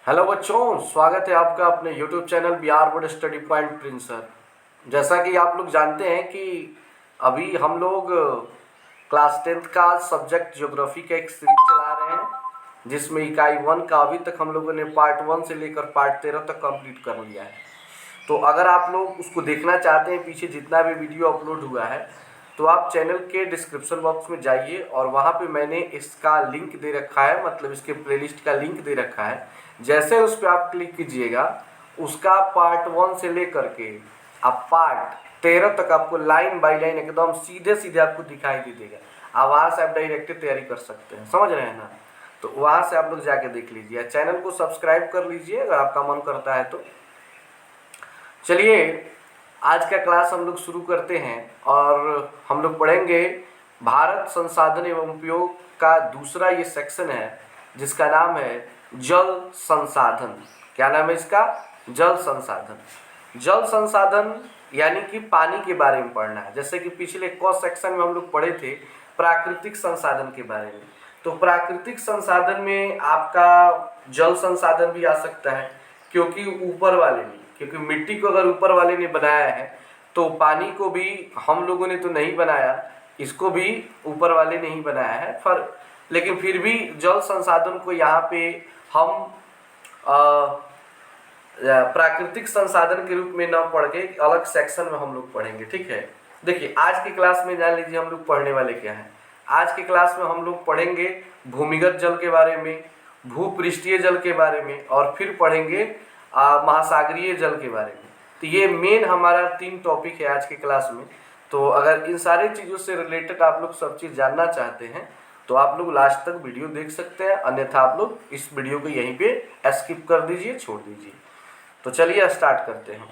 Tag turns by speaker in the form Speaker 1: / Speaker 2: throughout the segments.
Speaker 1: Hello बच्चों, स्वागत है आपका अपने YouTube channel Bihar board study point Prince sir. जैसा कि आप लोग जानते हैं कि अभी हम लोग क्लास 10th का सब्जेक्ट ज्योग्राफी का एक सीरीज चला रहे हैं, जिसमें इकाई 1 का अभी तक हम लोगों ने पार्ट 1 से लेकर पार्ट 13 तक कंप्लीट कर लिया है। तो अगर आप लोग उसको देखना चाहते हैं, पीछे जितना भी वीडियो अपलोड हुआ है, तो आप चैनल के डिस्क्रिप्शन बॉक्स में जाइए और वहाँ पे मैंने इसका लिंक दे रखा है, मतलब इसके प्लेलिस्ट का लिंक दे रखा है। जैसे उस पर आप क्लिक कीजिएगा, उसका पार्ट 1 से लेकर के आप पार्ट 13 तक आपको लाइन बाय लाइन एकदम सीधे सीधे आपको दिखाई दे देगा। आप वहाँ से आप डायरेक्ट तैयारी कर सकते हैं, समझ रहे हैं ना। तो वहाँ से आप लोग जाके देख लीजिए, चैनल को सब्सक्राइब कर लीजिए अगर आपका मन करता है तो। चलिए आज का क्लास हम लोग शुरू करते हैं और हम लोग पढ़ेंगे भारत संसाधन एवं उपयोग का दूसरा ये सेक्शन है, जिसका नाम है जल संसाधन। क्या नाम है इसका? जल संसाधन। जल संसाधन यानी कि पानी के बारे में पढ़ना है। जैसे कि पिछले क सेक्शन में हम लोग पढ़े थे प्राकृतिक संसाधन के बारे में। तो प्राकृतिक संसाधन में आपका जल संसाधन भी आ सकता है, क्योंकि ऊपर वाले ने, क्योंकि मिट्टी को अगर ऊपर वाले ने बनाया है तो पानी को भी हम लोगों ने तो नहीं बनाया, इसको भी ऊपर वाले ने ही बनाया है। लेकिन फिर भी जल संसाधन को यहाँ पे हम प्राकृतिक संसाधन के रूप में न पढ़ के अलग सेक्शन में हम लोग पढ़ेंगे, ठीक है। देखिए आज की क्लास में जान लीजिए हम लोग पढ़ने वाले क्या हैं। आज की क्लास में हम लोग पढ़ेंगे भूमिगत जल के बारे में, भूपृष्ठीय जल के बारे में, और फिर पढ़ेंगे महासागरीय जल के बारे में। तो ये मेन हमारा 3 टॉपिक है आज की क्लास में। तो अगर इन सारी चीज़ों से रिलेटेड आप लोग सब चीज़ जानना चाहते हैं तो आप लोग लास्ट तक वीडियो देख सकते हैं, अन्यथा आप लोग इस वीडियो को यहीं पे स्किप कर दीजिए, छोड़ दीजिए। तो चलिए स्टार्ट करते हैं।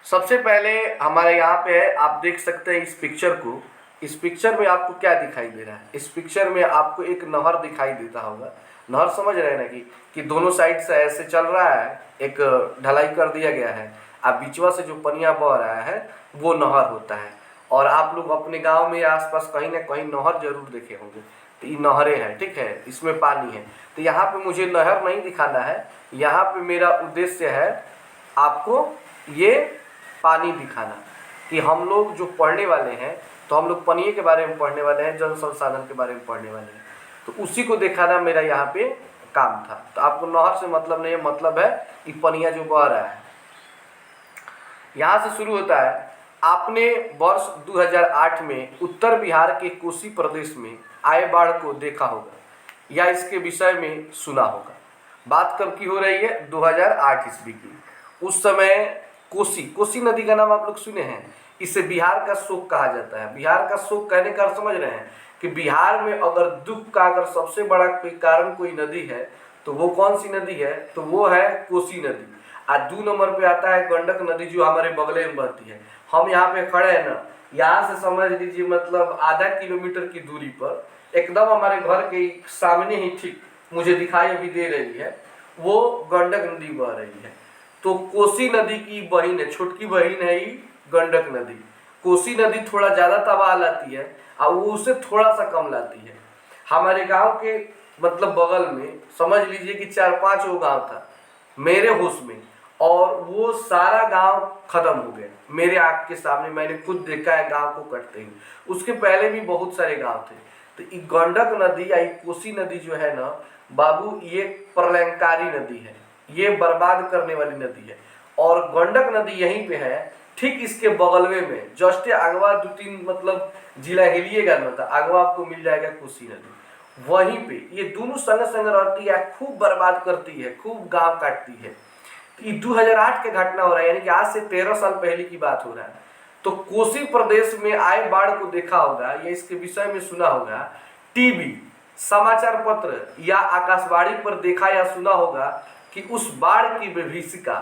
Speaker 1: सबसे पहले हमारे यहाँ पे है, आप देख सकते हैं इस पिक्चर को। इस पिक्चर में आपको क्या दिखाई दे रहा है? इस पिक्चर में आपको एक नहर दिखाई देता होगा। नहर समझ रहे हैं ना कि दोनों साइड से ऐसे चल रहा है, एक ढलाई कर दिया गया है, अब बीचवा से जो पनिया बह रहा है वो नहर होता है। और आप लोग अपने गांव में आसपास कहीं ना कहीं नहर जरूर देखे होंगे। तो ये नहरें हैं, ठीक है, इसमें पानी है। तो यहाँ पे मुझे नहर नहीं दिखाना है, यहाँ पे मेरा उद्देश्य है आपको ये पानी दिखाना कि हम लोग जो पढ़ने वाले हैं, तो हम लोग पानी के बारे में पढ़ने वाले हैं, जल संसाधन के बारे में पढ़ने वाले हैं। तो उसी को दिखाना मेरा यहाँ पे काम था। तो आपको नहर से मतलब नहीं है, मतलब है कि पनिया जो बह रहा है। यहाँ से शुरू होता है। आपने वर्ष 2008 में उत्तर बिहार के कोसी प्रदेश में आए बाढ़ को देखा होगा या इसके विषय में सुना होगा। बात कब की हो रही है? 2008 ईस्वी की। उस समय कोसी नदी का नाम आप लोग सुने हैं। इसे बिहार का शोक कहा जाता है। बिहार का शोक कहने का अर्थ समझ रहे हैं कि बिहार में अगर दुख का अगर सबसे बड़ा कोई कारण कोई नदी है तो वो कौन सी नदी है? तो वो है कोसी नदी। आज 2 नंबर पे आता है गंडक नदी, जो हमारे बगले में बहती है। हम यहाँ पे खड़े हैं ना, यहाँ से समझ लीजिए मतलब आधा किलोमीटर की दूरी पर एकदम हमारे घर के सामने ही ठीक मुझे दिखाई अभी दे रही है, वो गंडक नदी बह रही है। तो कोसी नदी की बहन है, छोटकी बहन है ये गंडक नदी। कोसी नदी थोड़ा ज़्यादा तबाह लाती है और वो उससे थोड़ा सा कम लाती है। हमारे गांव के मतलब बगल में समझ लीजिए कि 4-5 वो गाँव था मेरे होश में, और वो सारा गांव खत्म हो गया मेरे आँख के सामने। मैंने खुद देखा है गांव को कटते हुए। उसके पहले भी बहुत सारे गांव थे। तो ये गंडक नदी या कोसी नदी जो है ना बाबू, ये प्रलयंकारी नदी है, ये बर्बाद करने वाली नदी है। और गंडक नदी यहीं पे है, ठीक इसके बगलवे में जस्ट अगवा 2-3 मतलब जिला हिलिएगा ना तो अगवा आपको मिल जाएगा कोसी नदी। वहीं पे ये दोनों संग संग रहती है, खूब बर्बाद करती है, खूब गांव काटती है। ये 2008 के घटना हो रहा है, यानी कि आज से 13 साल पहले की बात हो रहा है। तो कोसी प्रदेश में आए बाढ़ को देखा होगा या इसके विषय में सुना होगा। टीवी, समाचार पत्र या आकाशवाणी पर देखा या सुना होगा कि उस बाढ़ की विभीषिका।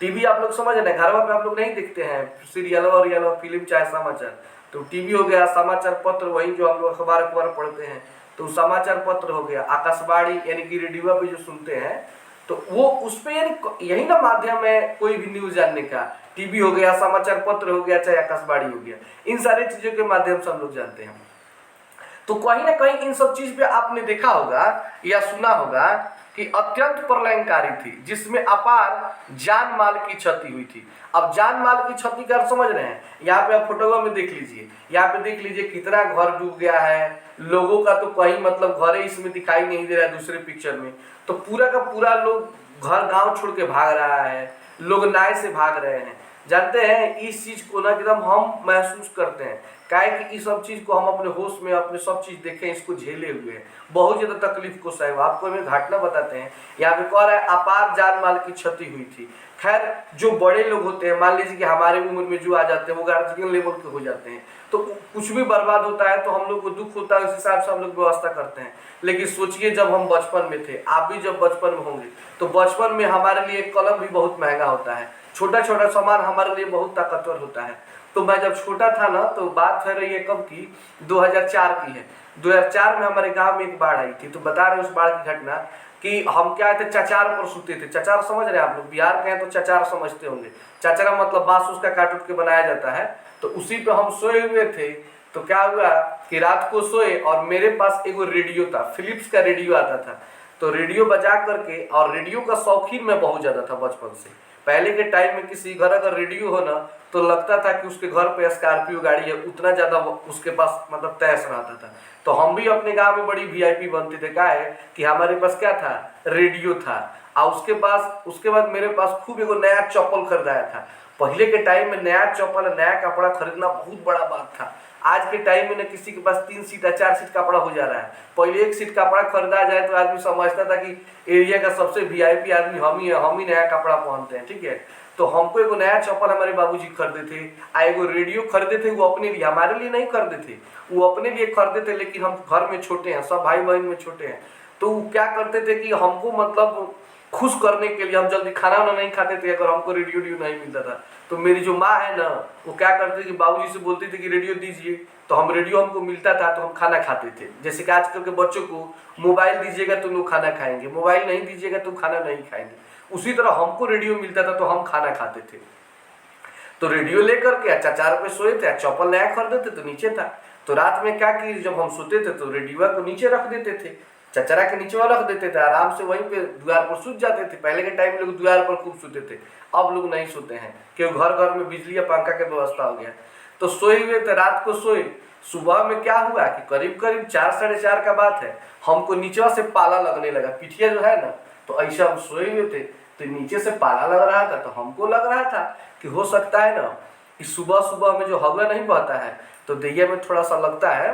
Speaker 1: टीवी आप लोग समझ रहे हैं, घरवा पे आप लोग नहीं देखते हैं सीरियल और या फिल्म चाहे समाचार। तो टीवी हो गया, समाचार पत्र वही जो हम लोग अखबार पढ़ते हैं, तो समाचार पत्र हो गया। आकाशवाणी यानी कि रेडियो पे जो सुनते हैं, तो वो उस पर यानी यही ना माध्यम है कोई भी न्यूज जानने का। टीवी हो गया, समाचार पत्र हो गया, चाहे आकाशवाणी हो गया, इन सारी चीजों के माध्यम से हम लोग जानते हैं। तो कहीं ना कहीं इन सब चीज पे आपने देखा होगा या सुना होगा कि अत्यंत प्रलयंकारी थी, जिसमें अपार जान माल की क्षति हुई थी। अब जान माल की क्षति का समझ रहे हैं, यहाँ पे आप फोटो में देख लीजिए, यहाँ पे देख लीजिए कितना घर डूब गया है, लोगों का तो कहीं मतलब घर ही इसमें दिखाई नहीं दे रहा है दूसरे पिक्चर में। तो पूरा का पूरा लोग घर गांव छोड़ के भाग रहा है, लोग नाव से भाग रहे हैं। जानते हैं इस चीज को ना एकदम हम महसूस करते हैं, काहे कि इस सब चीज को हम अपने होश में अपने सब चीज देखे, इसको झेले हुए हैं, बहुत ज्यादा तकलीफ को सहे। आपको हमें घटना बताते हैं, यहाँ पे कह रहा है अपार जान माल की क्षति हुई थी। खैर जो बड़े लोग होते हैं, मान लीजिए कि हमारे उम्र में जो आ जाते हैं वो गार्जियन लेवल के हो जाते हैं, तो कुछ भी बर्बाद होता है तो हम लोग को दुख होता है, उस हिसाब से हम लोग व्यवस्था करते हैं। लेकिन सोचिए जब हम बचपन में थे, आप भी जब बचपन में होंगे, तो बचपन में हमारे लिए कलम भी बहुत महंगा होता है, छोटा छोटा सामान हमारे लिए बहुत ताकतवर होता है। तो मैं जब छोटा था ना, तो बात कर रही है कब की, 2004 की है। 2004 में हमारे गांव में एक बाढ़ आई थी। तो बता रहे उस बाढ़ की घटना कि हम क्या थे, चचार पर सोते थे। चचार समझ रहे हैं आप लोग, बिहार के हैं तो चचार समझते होंगे। चचारा मतलब बांस उसका काट उठ के बनाया जाता है, तो उसी पे हम सोए हुए थे। तो क्या हुआ कि रात को सोए और मेरे पास एक रेडियो था, फिलिप्स का रेडियो आता था। तो रेडियो बजा करके, और रेडियो का शौकीन मैं बहुत ज्यादा था बचपन से। पहले के टाइम में किसी घर अगर रेडियो हो ना, तो लगता था कि उसके घर पे स्कॉर्पियो गाड़ी है, उतना ज्यादा उसके पास मतलब तैस रहता था। तो हम भी अपने गांव में बड़ी वीआईपी बनते थे। क्या है कि हमारे पास क्या था, रेडियो था। और उसके बाद मेरे पास खूब एगो नया चप्पल खरीदाया था। पहले के टाइम में नया चप्पल नया कपड़ा खरीदना बहुत बड़ा बात था। आज के टाइम में न किसी के पास 3 सीट या 4 सीट कपड़ा हो जा रहा है। पहले 1 सीट कपड़ा खरीदा जाए तो आदमी समझता था कि एरिया का सबसे वीआईपी आदमी हम ही है, हम ही नया कपड़ा पहनते हैं, ठीक है। तो हमको एगो नया चप्पल हमारे बाबूजी खरीदे थे, एगो रेडियो खरीदे थे। वो अपने लिए, हमारे लिए नहीं खरीदे थे, वो अपने लिए खरीदे थे। लेकिन हम घर में छोटे हैं, सब भाई बहन में छोटे हैं, तो वो क्या करते थे कि हमको मतलब खुश करने के लिए, हम जल्दी खाना वाना नहीं खाते थे अगर हमको रेडियो नहीं मिलता था। तो मेरी जो माँ है ना, वो क्या करती थी, बाबूजी से बोलती थी कि रेडियो दीजिए, तो हम रेडियो हमको मिलता था तो हम खाना खाते थे। जैसे कि आजकल के बच्चों को मोबाइल दीजिएगा तो लोग खाना खाएंगे, मोबाइल नहीं दीजिएगा तो खाना नहीं खाएंगे, उसी तरह हमको रेडियो मिलता था तो हम खाना खाते थे। तो रेडियो लेकर के चचार पे सोए थे, चप्पल नया खरीदे थे तो नीचे था। तो रात में क्या कि जब हम सोते थे तो रेडियो को नीचे रख देते थे, चचरा के नीचे रख देते थे, आराम से वहीं पे द्वार पर सूत जाते थे। पहले के टाइम में लोग द्वार पर खूब सोते थे, अब लोग नहीं सोते हैं क्योंकि घर घर में बिजली या पंखा की व्यवस्था हो गया। तो सोए हुए थे, रात को सोए। सुबह में क्या हुआ कि करीब करीब 4 साढ़े 4 का बात है, हमको नीचे से पाला लगने लगा। पिठिया जो है ना, तो ऐसा हम सोए हुए थे तो नीचे से पाला लग रहा था। तो हमको लग रहा था कि हो सकता है ना कि सुबह सुबह में जो हवा नहीं बहता है तो देहिया में थोड़ा सा लगता है,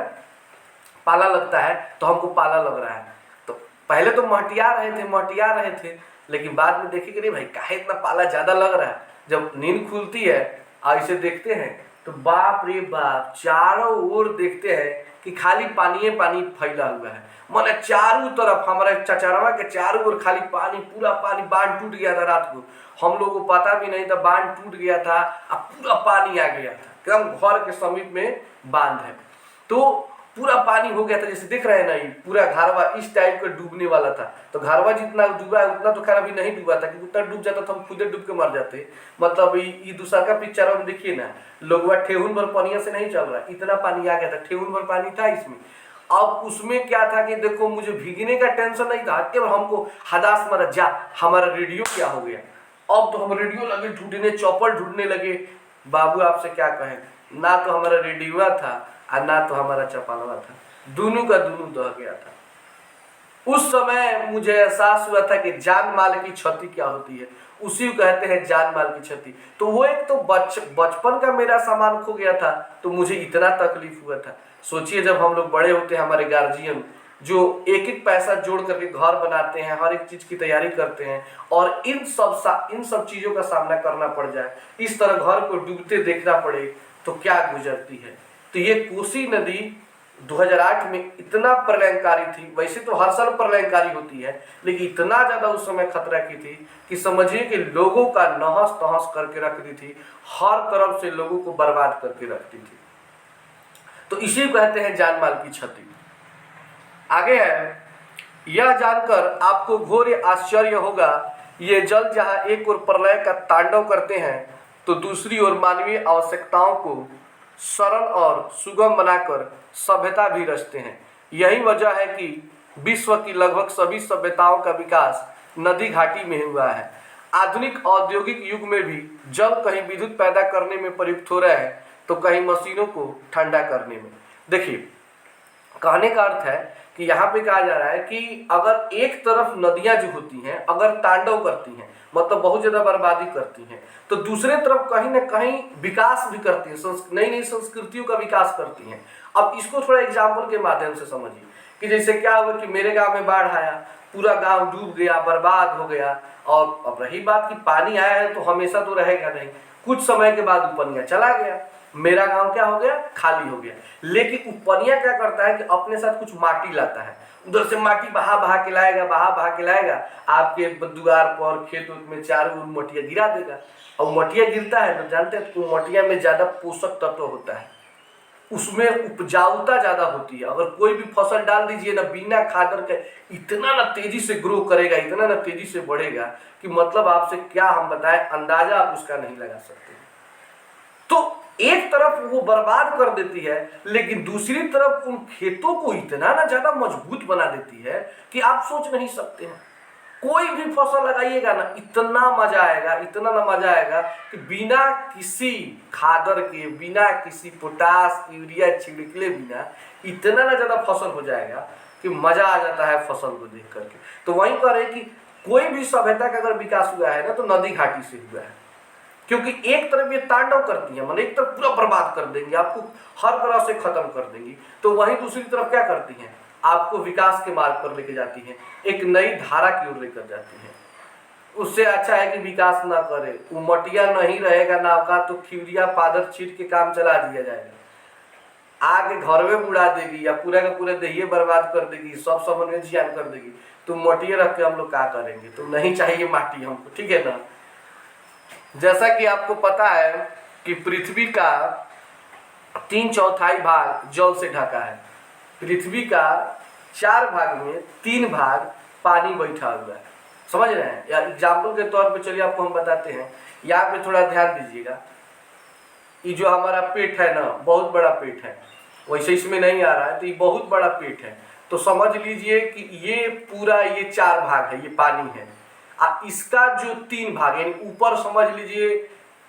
Speaker 1: पाला लगता है, तो हमको पाला लग रहा है। तो पहले तो महटिया रहे थे, लेकिन बाद में देखे कि नहीं भाई काहे इतना पाला ज्यादा लग रहा है। जब नींद खुलती है ऐसे देखते हैं तो बाप रे बाप, चारों ओर देखते हैं कि खाली पानी पानी फैला हुआ है। माने चारों तरफ हमारे चचरवा के चारों ओर खाली पानी, पूरा पानी। बांध टूट गया था रात को, हम लोगों को पता भी नहीं था बांध टूट गया था, अब पूरा पानी आ गया था, एकदम घर के समीप में बांध है। तो पूरा पानी हो गया था, जैसे देख रहे हैं ना, ये पूरा घरवा इस टाइप का डूबने वाला था। तो घरवा जितना डूबा है उतना तो खैर अभी नहीं डूबा था, क्योंकि उतना डूब जाता तो हम खुदे डूब के मर जाते। मतलब ये दूसरा का पिक्चर में देखिए ना, लोग ठेहुन भर पानी से नहीं चल रहा, इतना पानी आ गया था, ठेहुन भर पानी था इसमें। अब उसमें क्या था कि देखो मुझे भीगने का टेंशन नहीं था, केवल हमको हदास मरा, जा हमारा रेडियो क्या हो गया। अब तो हम रेडियो लगे ढूंढने, चौपड़ ढूंढने लगे। बाबू आपसे क्या कहें, ना तो हमारा रेडियो था और ना तो हमारा चपालवा था, दोनों का दोनों दह गया था। उस समय मुझे एहसास हुआ था कि जान माल की क्षति क्या होती है, उसी को कहते हैं जान माल की क्षति। तो वो एक तो बचपन का मेरा सामान खो गया था तो मुझे इतना तकलीफ हुआ था। सोचिए जब हम लोग बड़े होते हैं, हमारे गार्जियन जो एक एक पैसा जोड़ करके घर बनाते हैं, हर एक चीज की तैयारी करते हैं, और इन सब चीजों का सामना करना पड़ जाए, इस तरह घर को डूबते देखना पड़े, तो क्या गुजरती है। तो ये कोसी नदी 2008 में इतना प्रलयंकारी थी। वैसे तो हर साल प्रलयंकारी होती है, लेकिन इतना ज्यादा उस समय खतरा की थी कि समझिए कि लोगों का नहस तहस करके रख दी थी, हर तरफ से लोगों को बर्बाद करके रख दी थी। तो इसी को कहते हैं जान माल की क्षति। आगे है, यह जानकर आपको घोर आश्चर्य होगा, ये जल जहां एक ओर प्रलय का तांडव करते हैं तो दूसरी ओर मानवीय आवश्यकताओं को सरल और सुगम बनाकर सभ्यता भी रचते हैं। यही वजह है कि विश्व की लगभग सभी सभ्यताओं का विकास नदी घाटी में हुआ है। आधुनिक औद्योगिक युग में भी जल कहीं विद्युत पैदा करने में प्रयुक्त हो रहा है तो कहीं मशीनों को ठंडा करने में। देखिए, कहने का अर्थ है कि यहाँ पे कहा जा रहा है कि अगर एक तरफ नदियां जो होती हैं अगर तांडव करती हैं, मतलब बहुत ज्यादा बर्बादी करती हैं, तो दूसरे तरफ कहीं ना कहीं विकास भी करती है, नई नई संस्कृतियों का विकास करती हैं। अब इसको थोड़ा एग्जाम्पल के माध्यम से समझिए कि जैसे क्या हुआ कि मेरे गांव में बाढ़ आया, पूरा गांव डूब गया, बर्बाद हो गया। और अब रही बात कि पानी आया है तो हमेशा तो रहेगा नहीं, कुछ समय के बाद उपनिया चला गया, मेरा गांव क्या हो गया, खाली हो गया। लेकिन उपनिया क्या करता है कि अपने साथ कुछ माटी लाता है, उधर से माटी बहा बहा के लाएगा, बहा बहा के लाएगा, आपके द्वार पर खेत में चारों ओर मटिया गिरा देगा। और मटिया गिरता है तो जानते हैं तो मटिया में ज्यादा पोषक तत्व होता है, उसमें उपजाऊता ज्यादा होती है। अगर कोई भी फसल डाल दीजिए ना बिना खादर के, इतना ना तेजी से ग्रो करेगा, इतना ना तेजी से बढ़ेगा कि मतलब आपसे क्या हम बताएं, अंदाजा आप उसका नहीं लगा सकते। तो एक तरफ वो बर्बाद कर देती है, लेकिन दूसरी तरफ उन खेतों को इतना ना ज्यादा मजबूत बना देती है कि आप सोच नहीं सकते हैं। कोई भी फसल लगाइएगा ना, इतना मजा आएगा, इतना ना मजा आएगा कि बिना किसी खादर के, बिना किसी पोटास यूरिया छिड़कले बिना इतना ना ज्यादा फसल हो जाएगा कि मजा आ जाता है फसल को देख करके। तो वहीं कह रहे कि कोई भी सभ्यता का अगर विकास हुआ है ना तो नदी घाटी से हुआ है, क्योंकि एक तरफ ये तांडव करती है, मतलब एक तरफ पूरा बर्बाद कर देंगी, आपको हर तरह से खत्म कर देंगी, तो वहीं दूसरी तरफ क्या करती हैं, आपको विकास के मार्ग पर लेके जाती हैं, एक नई धारा की ओर लेकर जाती हैं। उससे अच्छा है कि विकास ना करे, उमटिया नहीं रहेगा नाव का तो खिवरिया पादर छीट के काम चला दिया जाएगा, आगे घर में बुड़ा देगी या पूरा का पूरा दहिए बर्बाद कर देगी, सब समझ में जियान कर देगी। तो मटिया रख के हम लोग क्या करेंगे, तो नहीं चाहिए माटी हमको, ठीक है ना। जैसा कि आपको पता है कि पृथ्वी का 3/4 भाग जल से ढका है, पृथ्वी का 4 भाग में 3 भाग पानी बैठा हुआ है, समझ रहे हैं। या एग्जाम्पल के तौर पे चलिए आपको हम बताते हैं, यहाँ पे थोड़ा ध्यान दीजिएगा। ये जो हमारा पेट है ना, बहुत बड़ा पेट है, वैसे इसमें नहीं आ रहा है, तो ये बहुत बड़ा पेट है। तो समझ लीजिए कि ये पूरा ये 4 भाग है, ये पानी है। इसका जो 3 भाग यानी ऊपर समझ लीजिए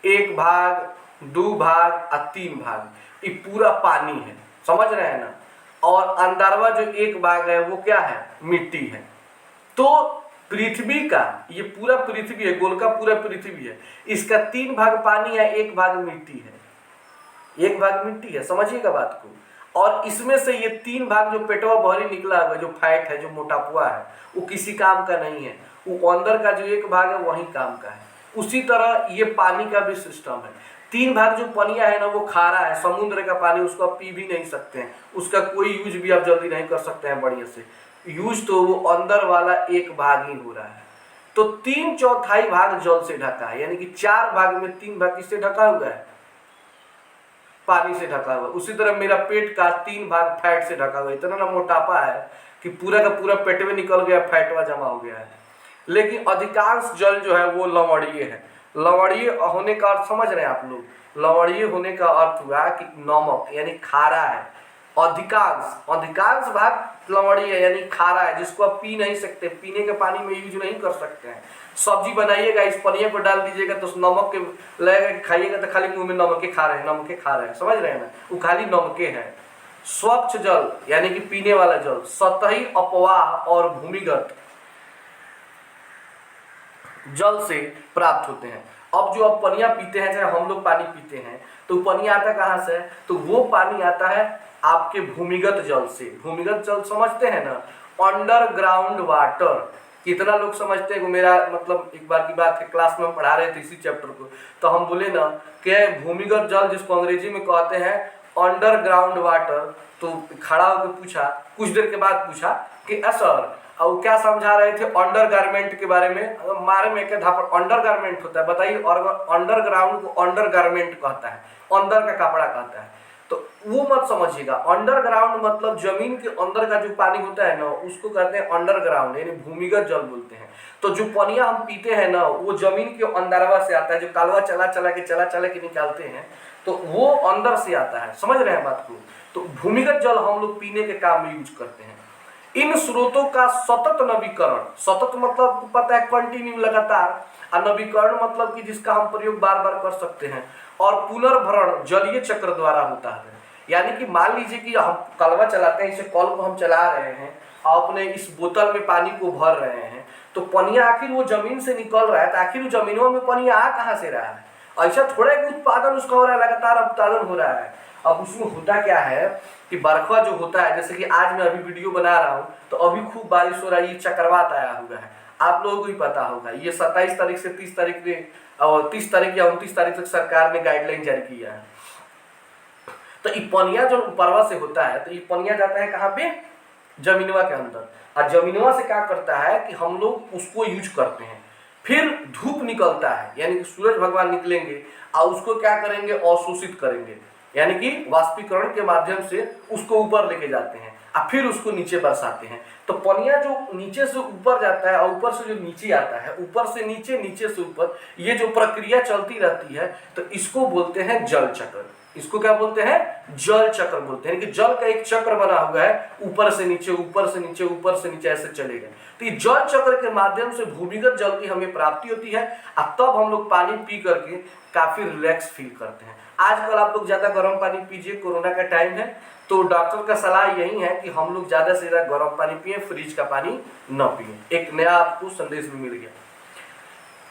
Speaker 1: 1 भाग 2 भाग और 3 भाग, ये पूरा पानी है, समझ रहे हैं ना। और अंदरवा जो 1 भाग है वो क्या है, मिट्टी है। तो पृथ्वी का ये पूरा पृथ्वी है, गोल का पूरा पृथ्वी है, इसका 3 भाग पानी है, 1 भाग मिट्टी है, 1 भाग मिट्टी है, समझिएगा बात को। और इसमें से ये 3 भाग जो पेटवा भरी निकला हुआ, जो फैट है, जो मोटापुआ है, वो किसी काम का नहीं है, वो अंदर का जो 1 भाग है वही काम का है। उसी तरह ये पानी का भी सिस्टम है। 3 भाग जो पनिया है ना वो खारा है, समुद्र का पानी, उसको आप पी भी नहीं सकते हैं, उसका कोई यूज भी आप जल्दी नहीं कर सकते हैं बढ़िया से यूज, तो वो अंदर वाला 1 भाग ही हो रहा है। तो 3/4 भाग जल से ढका है, यानी कि 4 भाग में 3 भाग किससे ढका हुआ है, पानी से ढका हुआ। उसी तरह मेरा पेट का 3 भाग फैट से ढका हुआ है, इतना ना मोटापा है कि पूरा का पूरा पेट में निकल गया, फैटवा जमा हो गया है। लेकिन अधिकांश जल जो है वो लवणीय है। लवणीय होने का अर्थ समझ रहे हैं आप लोग, लवणीय होने का अर्थ हुआ कि नमक यानी खारा है। अधिकांश भाग लवणीय है यानी खारा है, जिसको आप पी नहीं सकते, पीने के पानी में यूज नहीं कर सकते हैं। सब्जी बनाइएगा, इस पनिया को डाल दीजिएगा तो नमक के लगेगा, खाइएगा तो खाली मुंह में नमके खा रहे हैं, नमके खा रहे हैं, समझ रहे हैं ना, वो खाली नमके है। स्वच्छ जल यानी कि पीने वाला जल सतही अपवाह और भूमिगत जल से प्राप्त होते हैं। अब जो आप पनिया पीते हैं, चाहे हम लोग पानी पीते हैं, तो पनिया आता कहाँ से है, तो वो पानी आता है आपके भूमिगत जल से। भूमिगत जल समझते हैं ना, अंडरग्राउंड वाटर। कितना लोग समझते हैं, मेरा मतलब एक बार की बात है, क्लास में हम पढ़ा रहे थे इसी चैप्टर को, तो हम बोले ना कि भूमिगत जल जिसको अंग्रेजी में कहते हैं अंडरग्राउंड वाटर, तो खड़ा होकर पूछा, कुछ देर के बाद पूछा कि सर और क्या समझा रहे थे अंडरगारमेंट के बारे में, मारे में क्या था, अंडरगारमेंट होता है बताइए, और अंडरग्राउंड को अंडरगारमेंट कहता है, अंदर का कपड़ा कहता है। तो वो मत समझिएगा, अंडरग्राउंड मतलब जमीन के अंदर का जो पानी होता है ना उसको कहते हैं अंडरग्राउंड, यानी भूमिगत जल बोलते हैं। तो जो पनिया हम पीते हैं ना वो जमीन के अंदरवा से आता है, जो कालवा चला चला के निकालते हैं, तो वो अंदर से आता है, समझ रहे हैं बात को। तो भूमिगत जल हम लोग पीने के काम में यूज करते हैं। इन स्रोतों का सतत नवीकरण, सतत मतलब पता है कंटिन्यू, लगातार, और नवीकरण मतलब कि जिसका हम प्रयोग बार बार कर सकते हैं, और पुनर्भरण जलीय चक्र द्वारा होता है। यानी कि मान लीजिए कि हम कलवा चलाते हैं, इसे कल को हम चला रहे हैं और अपने इस बोतल में पानी को भर रहे हैं, तो पनिया आखिर वो जमीन से निकल रहा है, तो आखिर वो जमीनों में पनिया आ कहाँ से रहा है? ऐसा थोड़ा एक उत्पादन उसका हो रहा है, लगातार उत्पादन हो रहा है। अब उसमें होता क्या है कि बरखा जो होता है, जैसे कि आज मैं अभी वीडियो बना रहा हूँ तो अभी खूब बारिश हो रहा है, ये चक्रवात आया हुआ है, आप लोगों को ही पता होगा। ये 27 तारीख से 30 तारीख में और 30 तारीख या 29 तारीख तक सरकार ने गाइडलाइन जारी किया है। तो ये पनिया जो ऊपरवा से होता है, तो ये पनिया जाता है कहाँ पे? जमीनवा के अंदर, और जमीनवा से क्या करता है कि हम लोग उसको यूज करते हैं। फिर धूप निकलता है, यानी कि सूरज भगवान निकलेंगे और उसको क्या करेंगे? अवशोषित करेंगे, यानी कि वाष्पीकरण के माध्यम से उसको ऊपर लेके जाते हैं और फिर उसको नीचे बरसाते हैं। तो पनिया जो नीचे से ऊपर जाता है और ऊपर से जो नीचे आता है, ऊपर से नीचे, नीचे से ऊपर, ये जो प्रक्रिया चलती रहती है, तो इसको बोलते हैं जल चक्र। इसको क्या बोलते हैं? जल चक्र बोलते हैं। कि जल का एक चक्र बना हुआ है, ऊपर से नीचे, ऊपर से नीचे, ऊपर से नीचे ऐसे चलेगा। तो ये जल चक्र के माध्यम से भूमिगत जल की हमें प्राप्ति होती है और तब हम लोग पानी पी करके काफी रिलैक्स फील करते हैं। आजकल आप लोग ज्यादा गर्म पानी पीजिए, कोरोना का टाइम है, तो डॉक्टर का सलाह यही है कि हम लोग ज्यादा से ज्यादा गर्म पानी पिए, फ्रिज का पानी न पिए। एक नया आपको संदेश भी मिल गया।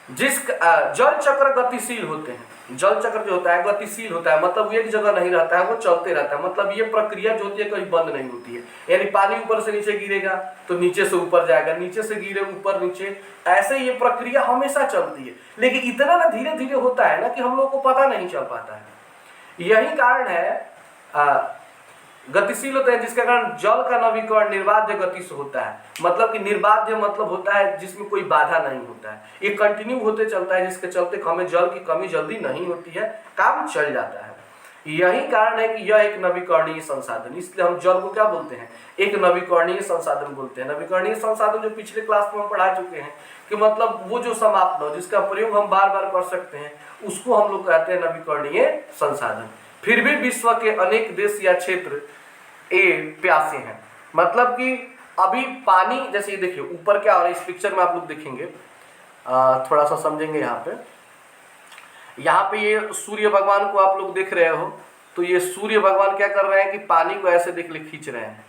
Speaker 1: जल चक्र गतिशील होते हैं। जल चक्र जो होता है गतिशील होता है, मतलब एक जगह नहीं रहता है, वो चलते रहता है। मतलब ये प्रक्रिया जो होती है कहीं बंद नहीं होती है। यानी पानी ऊपर से नीचे गिरेगा तो नीचे से ऊपर जाएगा, नीचे से गिरे ऊपर नीचे, ऐसे ये प्रक्रिया हमेशा चलती है। लेकिन इतना ना धीरे धीरे होता है ना कि हम लोग को पता नहीं चल पाता है। यही कारण है गतिशील होता है, जिसके कारण जल का नवीकरण निर्बाध्य गति से होता है। मतलब कि निर्बाध्य मतलब होता है जिसमें कोई बाधा नहीं होता है, ये कंटिन्यू होते चलता है, जिसके चलते हमें जल की कमी जल्दी नहीं होती है, काम चल जाता है। यही कारण है कि यह एक नवीकरणीय संसाधन, इसलिए हम जल को क्या बोलते हैं? एक नवीकरणीय संसाधन बोलते हैं। नवीकरणीय संसाधन जो पिछले क्लास में हम पढ़ा चुके हैं कि मतलब वो जो समाप्त हो, जिसका प्रयोग हम बार बार कर सकते हैं, उसको हम लोग कहते हैं नवीकरणीय संसाधन। फिर भी विश्व के अनेक देश या क्षेत्र प्यासे हैं। मतलब कि अभी पानी, जैसे ये देखिए ऊपर क्या हो रहा है इस पिक्चर में, आप लोग देखेंगे, थोड़ा सा समझेंगे। यहाँ पे ये सूर्य भगवान को आप लोग देख रहे हो, तो ये सूर्य भगवान क्या कर रहे हैं कि पानी को ऐसे देख ले खींच रहे हैं,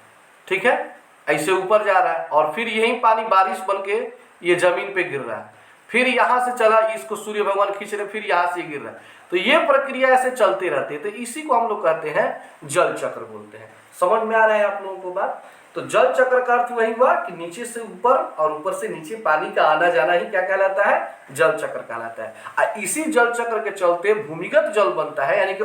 Speaker 1: ठीक है, ऐसे ऊपर जा रहा है, और फिर यही पानी बारिश बन के ये जमीन पे गिर रहा है, फिर यहाँ से चला, इसको सूर्य भगवान खींच रहे, फिर यहाँ से गिर रहा है। तो ये प्रक्रिया ऐसे चलती रहती है, तो इसी को हम लोग कहते हैं जल चक्र बोलते हैं। समझ में आ रहा है आप लोगों को बात? तो जल चक्र का अर्थ वही हुआ कि नीचे से ऊपर और ऊपर से नीचे पानी का आना जाना ही क्या कहलाता है? जल चक्र कहलाता है। और इसी जल चक्र के चलते भूमिगत जल बनता है, यानी कि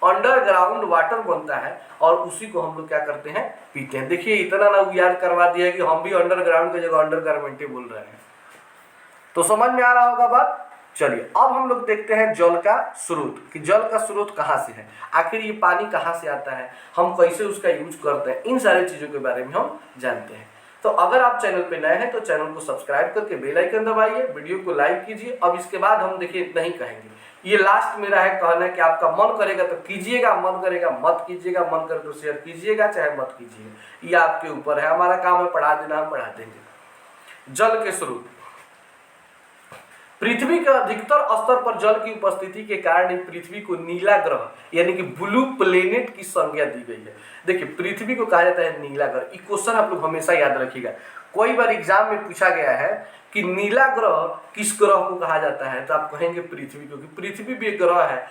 Speaker 1: अंडरग्राउंड वाटर बनता है, और उसी को हम लोग क्या करते हैं? पीते हैं। देखिए इतना ना याद करवा दिया कि हम भी अंडरग्राउंड की जगह अंडरगारमेंट ही बोल रहे हैं। तो समझ में आ रहा होगा बात? चलिए अब हम लोग देखते हैं जल का स्रोत, कि जल का स्रोत कहाँ से है, आखिर ये पानी कहाँ से आता है, हम कैसे उसका यूज करते हैं, इन सारी चीज़ों के बारे में हम जानते हैं। तो अगर आप चैनल पे नए हैं तो चैनल को सब्सक्राइब करके बेल आइकन दबाइए, वीडियो को लाइक कीजिए। अब इसके बाद हम देखिए इतना ही कहेंगे, ये लास्ट मेरा है कहना कि आपका मन करेगा तो कीजिएगा, मन करेगा मत कीजिएगा, मन करे तो शेयर कीजिएगा चाहे मत कीजिएगा, ये आपके ऊपर है। हमारा काम है पढ़ा देना, हम पढ़ा देंगे। जल के स्रोत, पृथ्वी के अधिकतर स्तर पर जल की उपस्थिति के कारण पृथ्वी को नीला ग्रह यानी कि ब्लू प्लेनेट की संज्ञा दी गई है। देखिए पृथ्वी को कहा जाता है नीला ग्रह। ये क्वेश्चन आप लोग हमेशा याद रखिएगा, कई बार एग्जाम में पूछा गया है कि नीला ग्रह किस ग्रह को कहा जाता है, तो आप कहेंगे पृथ्वी, क्योंकि पृथ्वी भी एक ग्रह है,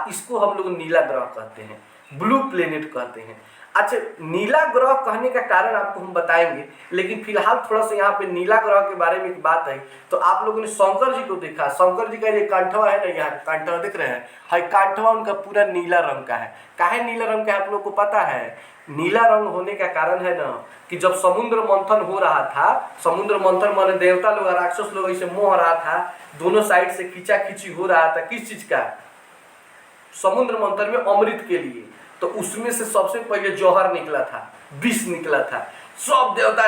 Speaker 1: इसको हम लोग नीला ग्रह कहते हैं, ब्लू प्लेनेट कहते हैं। अच्छा, नीला ग्रह कहने का कारण आपको हम बताएंगे, लेकिन फिलहाल थोड़ा सा यहाँ पे नीला ग्रह के बारे में एक बात है। तो आप लोगों ने शंकर जी को देखा, शंकर जी का ये कांठवा है ना, यहाँ कांठवा दिख रहे हैं, हाई कांठवा उनका पूरा नीला रंग का है। काहे नीला रंग का है आप लोग को पता है? नीला रंग होने का कारण है ना कि जब समुद्र मंथन हो रहा था, समुद्र मंथन माने देवता लोग और राक्षस लोग ऐसे मोह रहा था, दोनों साइड से खींचा खींची हो रहा था, किस चीज का? समुद्र मंथन में अमृत के लिए। तो उसमें से सबसे पहले जौहर निकला था, विष निकला था, सब देवता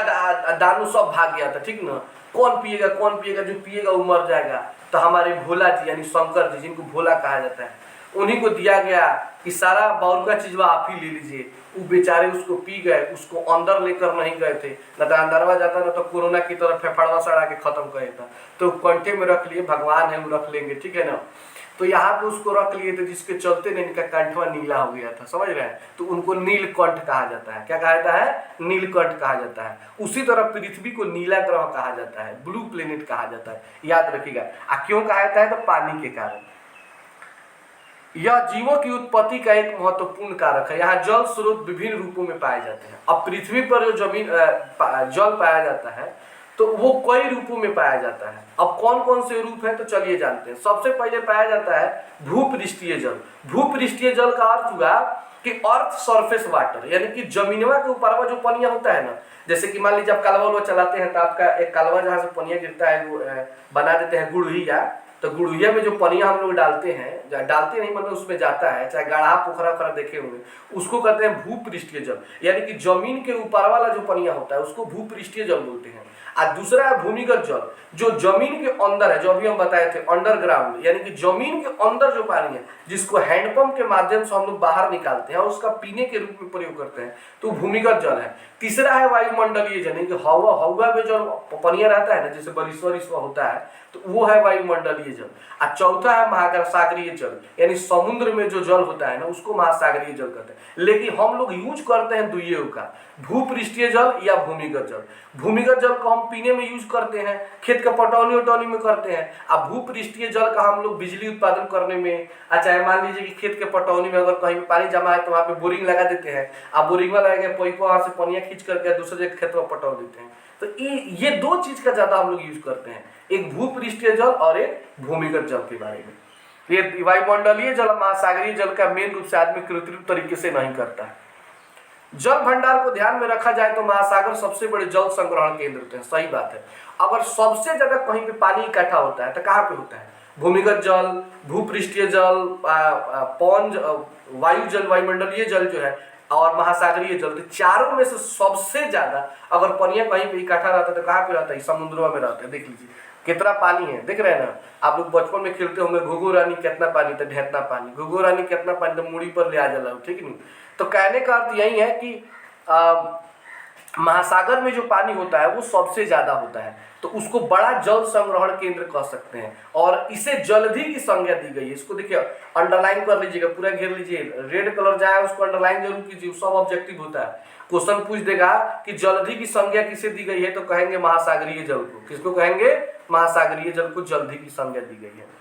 Speaker 1: दानव सब भाग गया था, ठीक ना? कौन पिएगा कौन पिएगा, जो पिएगा वो मर जाएगा। तो हमारे भोला जी यानी शंकर जी, जिनको भोला कहा जाता है, उन्हीं को दिया गया कि सारा बाउल का चीज आप ही ले लीजिए। वो बेचारे उसको पी गए, उसको अंदर लेकर नहीं गए थे, न तो अंदरवा जाता न तो कोरोना की तरफ फेफड़वा सड़ा के खत्म कर देता। तो कंठे में रख लिए, भगवान है वो रख लेंगे, ठीक है ना। तो यहाँ पे उसको रख लिए थे, जिसके चलते ने इनका कंठवा नीला हो गया था, समझ रहे हैं। तो उनको नीलकंठ कहा जाता है। क्या कहा जाता है? नीलकंठ कहा जाता है। उसी तरह पृथ्वी को नीला ग्रह कहा जाता है, ब्लू प्लेनेट कहा जाता है, याद रखिएगा। क्यों कहा जाता है? तो पानी के कारण। यह जीवों की उत्पत्ति का एक महत्वपूर्ण कारक है। यहाँ जल स्रोत विभिन्न रूपों में पाए जाते हैं। अब पृथ्वी पर जो जल पाया जाता है तो वो कई रूपों में पाया जाता है। अब कौन कौन से रूप है तो चलिए जानते हैं। सबसे पहले पाया जाता है भूपृष्ठीय जल। भूपृष्ठीय जल का अर्थ हुआ कि अर्थ सरफेस वाटर, यानी कि जमीनवा के ऊपर जो पनिया होता है ना, जैसे कि मान लीजिए आप कालवा उलवा चलाते हैं तो आपका एक कालवा जहाँ से पनिया गिरता है वो बना देते हैं गुड़िया। तो गुड़िया में जो पनिया हम लोग डालते हैं, डालते नहीं मतलब उसमें जाता है, चाहे गाढ़ा पोखरा वोखरा देखे होंगे, उसको कहते हैं भूपृष्ठीय जल। यानी कि जमीन के ऊपर वाला जो पनिया होता है उसको भूपृष्ठीय जल बोलते हैं। और दूसरा है भूमिगत जल, जो जमीन के अंदर है, जो अभी हम बताए थे अंडरग्राउंड, यानी कि जमीन के अंदर जो पानी है जिसको हैंडपंप के माध्यम से हम लोग बाहर निकालते हैं और उसका पीने के रूप में प्रयोग करते हैं, तो भूमिगत जल है। तीसरा है वायुमंडलीय जल, यानी कि हवा में जो पनिया रहता है ना, जैसे बारिश होता है तो वो है वायुमंडलीय जल। और चौथा है महासागरीय जल, यानी समुद्र में जो जल होता है ना उसको महासागरीय जल कहते हैं। लेकिन हम लोग यूज करते हैं दुइयों का, भूपृष्ठीय जल या भूमिगत जल। भूमिगत जल को हम पीने में यूज करते हैं, खेत का पटौनी उटौनी में करते हैं। अब भूपृष्ठीय जल का हम लोग बिजली उत्पादन करने में, चाहे मान लीजिए कि खेत के पटौनी में अगर कहीं पे पानी जमा है तो वहाँ पे बोरिंग लगा देते हैं। अब बोरिंग में लगा पाइप वहाँ से पानी खींच करके दूसरे जगह खेत में पटौ देते हैं। तो ये दो चीज का ज्यादा हम लोग यूज करते हैं, एक भूपृष्ठीय जल और एक भूमिगत जल के बारे में। ये वायुमंडलीय जल महासागरीय जल का मेन रूप से आदमी कृत्रिम तरीके से नहीं करता है। जल भंडार को ध्यान में रखा जाए तो महासागर सबसे बड़े जल संग्रहण केंद्र होते हैं, सही बात है। अगर सबसे ज्यादा कहीं पे पानी इकट्ठा होता है तो कहाँ पे होता है? भूमिगत जल, भूपृष्ठीय जल, पौन वायु जल, वायुमंडलीय जल जो है और महासागरीय जल, चारों में से सबसे ज्यादा अगर पनिया कहीं पे इकट्ठा रहता है तो कहाँ पे रहता है? समुद्रों में रहता है। देख लीजिए कितना पानी है, देख रहे हैं ना। आप लोग बचपन में खेलते होंगे घुघु रानी कितना पानी तो ढेतना पानी, घुघु रानी कितना पानी तो मुड़ी पर ले आ जाला, ठीक नहीं। तो कहने का अर्थ यही है कि महासागर में जो पानी होता है वो सबसे ज्यादा होता है, तो उसको बड़ा जल संग्रहण केंद्र कह सकते हैं। और इसे जलधि की संज्ञा दी गई है। इसको देखिए अंडरलाइन कर लीजिएगा, पूरा घेर लीजिए, रेड कलर जाए उसको अंडरलाइन जरूर कीजिए, सब ऑब्जेक्टिव होता है। क्वेश्चन पूछ देगा कि जलधि की संज्ञा किसे दी गई है तो कहेंगे महासागरीय जल को। किसको कहेंगे? महासागरीय जल को जलधि की संज्ञा दी गई है।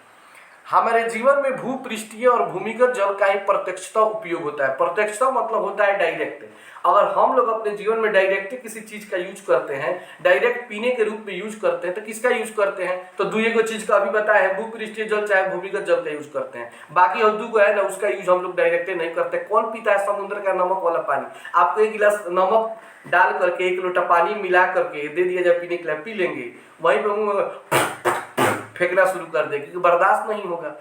Speaker 1: हमारे जीवन में भूपृष्ठीय और भूमिगत जल का ही प्रत्यक्षता उपयोग होता है। प्रत्यक्षता मतलब होता है डायरेक्ट। अगर हम लोग अपने जीवन में डायरेक्ट किसी चीज का यूज करते हैं, डायरेक्ट पीने के रूप में यूज करते हैं, तो किसका यूज करते हैं? तो दुई को चीज का अभी बताया है, भूपृष्ठीय जल चाहे भूमिगत जल का यूज करते हैं। बाकी और दो है ना, उसका यूज हम लोग डायरेक्ट नहीं करते। कौन पीता है समुद्र का नमक वाला पानी? आपको एक गिलास नमक डाल करके एक लोटा पानी मिला करके दे दिया जाए पीने के लिए, पी लेंगे, वहीं पर मुंह फेंकना शुरू कर दे, क्योंकि बर्दाश्त नहीं होगा।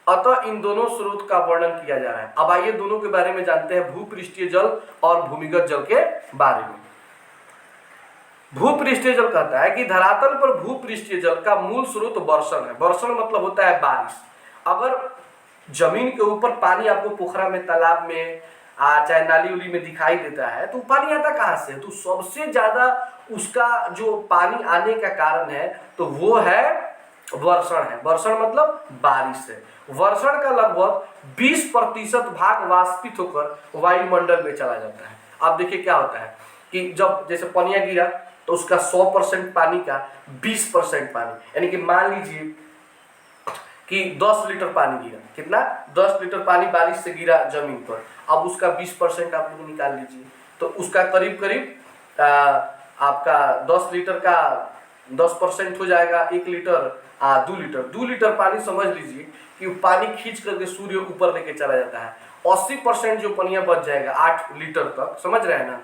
Speaker 1: अतः इन दोनों स्रोत का वर्णन किया जा रहा है। अब आइए दोनों के बारे में जानते हैं, भूपृष्ठीय जल और भूमिगत जल के बारे में। भूपृष्ठीय जल कहता है कि धरातल पर भूपृष्ठीय जल का मूल स्रोत वर्षण है। वर्षण मतलब होता है बारिश। अगर जमीन के ऊपर पानी आपको पोखरा में, तालाब में, चाहे नाली उली में दिखाई देता है तो पानी आता कहाँ से? तो सबसे ज्यादा उसका जो पानी आने का कारण है तो वो है वर्षण है। वर्षण मतलब बारिश है। वर्षण का लगभग 20% भाग वाष्पित होकर वायुमंडल में चला जाता है। अब देखिए क्या होता है कि जब जैसे पनिया गिरा तो उसका 100% पानी का 20% पानी, यानी कि मान लीजिए कि 10 लीटर पानी गिरा, कितना? 10 लीटर पानी बारिश से गिरा जमीन पर। अब उसका 20% आप लोग निकाल लीजिए, तो उसका करीब करीब आपका 10 लीटर का 10% हो जाएगा 1 लीटर, 2 लीटर पानी समझ लीजिए कि पानी खींच करके सूर्य ऊपर लेके चला जाता है। 80% जो पनिया बच जाएगा 8 लीटर तक, समझ रहे हैं ना,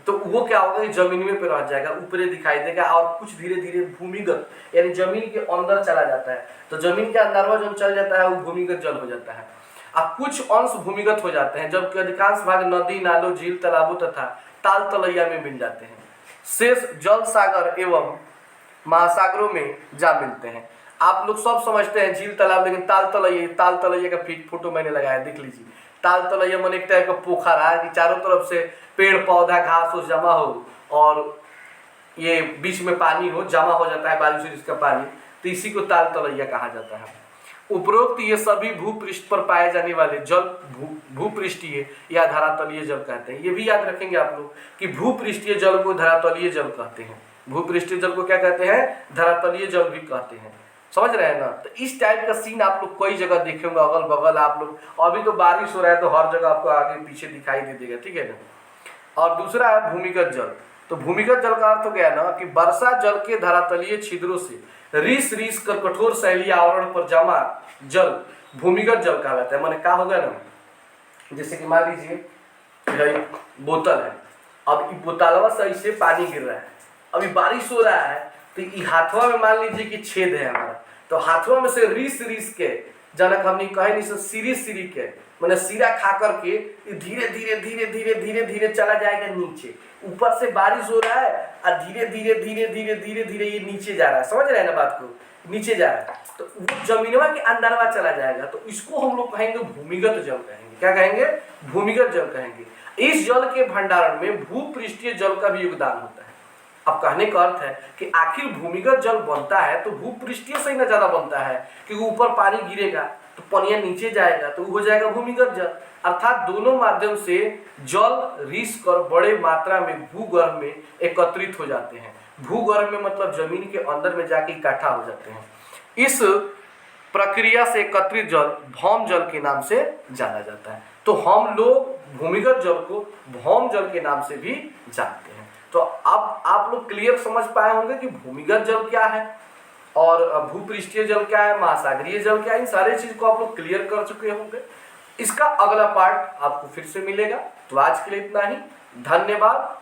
Speaker 1: तो वो क्या होगा कि जमीन में पे रह जाएगा, ऊपरे दिखाई देगा और कुछ धीरे धीरे भूमिगत यानी जमीन के अंदर चला जाता है। तो जमीन के अंदर जब चल जाता है वो भूमिगत जल हो जाता है। अब कुछ अंश भूमिगत हो जाते हैं, जबकि अधिकांश भाग नदी नालों, झील, तालाबों तथा ताल तलैया में मिल जाते हैं। शेष जल सागर एवं महासागरों में जा मिलते हैं। आप लोग सब समझते हैं झील तालाब, लेकिन ताल तलैया का फोटो मैंने लगाया, देख लीजिए। ताल तलैया मन एक टाइप का पोखरा है कि चारों तरफ से पेड़ पौधा घास उस जमा हो और ये बीच में पानी हो, जमा हो जाता है बारिश वारिश का पानी, तो इसी को ताल तलैया कहा जाता है। उपरोक्त ये सभी भूपृष्ठ पर पाए जाने वाले जल भूपृष्ठीय या धरातलीय जल कहते हैं। ये भी याद रखेंगे आप लोग कि भूपृष्ठीय जल को धरातलीय जल कहते हैं। भूपृष्ठीय जल को क्या कहते हैं? धरातलीय जल भी कहते हैं। समझ रहे हैं ना? तो इस टाइप का सीन आप लोग कई जगह देखे होंगे, अगल बगल आप लोग। अभी तो बारिश हो रहा है तो हर जगह आपको आगे पीछे दिखाई दे देगा, ठीक है ना। और दूसरा है भूमिगत जल। तो भूमिगत जल का अर्थ हो गया ना कि वर्षा जल के धरातलीय छिद्रों से रीस रीस कर कठोर शैलीय आवरण पर जमा जल भूमिगत जल कहलाता है। मैंने कहा होगा ना, जैसे कि मान लीजिए बोतल है, अब बोतलवा से ऐसे पानी गिर रहा है, अभी बारिश हो रहा है, तो ये हाथवा में मान लीजिए कि छेद है हमारा, तो हाथवा में से रीस रीस के जनक हमने कहे नहीं, सीरी सीरी के मैंने सीरा खा करके धीरे धीरे धीरे धीरे धीरे धीरे चला जाएगा नीचे। ऊपर से बारिश हो रहा है और धीरे धीरे धीरे धीरे धीरे धीरे ये नीचे जा रहा है। समझ रहे हैं ना बात को? नीचे जा रहा है तो वो जमीनवा के अंदरवा चला जाएगा, तो इसको हम लोग कहेंगे भूमिगत जल कहेंगे। क्या कहेंगे? भूमिगत जल कहेंगे। इस जल के भंडारण में भूपृष्ठीय जल का भी योगदान होता है। अब कहने का अर्थ है कि आखिर भूमिगत जल बनता है तो भूपृष्ठीय से ही ना ज्यादा बनता है, क्योंकि ऊपर पानी गिरेगा तो पानी नीचे जाएगा तो हो जाएगा भूमिगत जल। अर्थात दोनों माध्यम से जल रिस कर बड़े मात्रा में भूगर्भ में एकत्रित हो जाते हैं। भूगर्भ में मतलब जमीन के अंदर में जाके इकट्ठा हो जाते हैं। इस प्रक्रिया से एकत्रित जल भौम जल के नाम से जाना जाता है। तो हम लोग भूमिगत जल को भौम जल के नाम से भी जानते हैं। तो अब आप लोग क्लियर समझ पाए होंगे कि भूमिगत जल क्या है और भूपृष्ठीय जल क्या है, महासागरीय जल क्या है। इन सारे चीज को आप लोग क्लियर कर चुके होंगे। इसका अगला पार्ट आपको फिर से मिलेगा। तो आज के लिए इतना ही। धन्यवाद।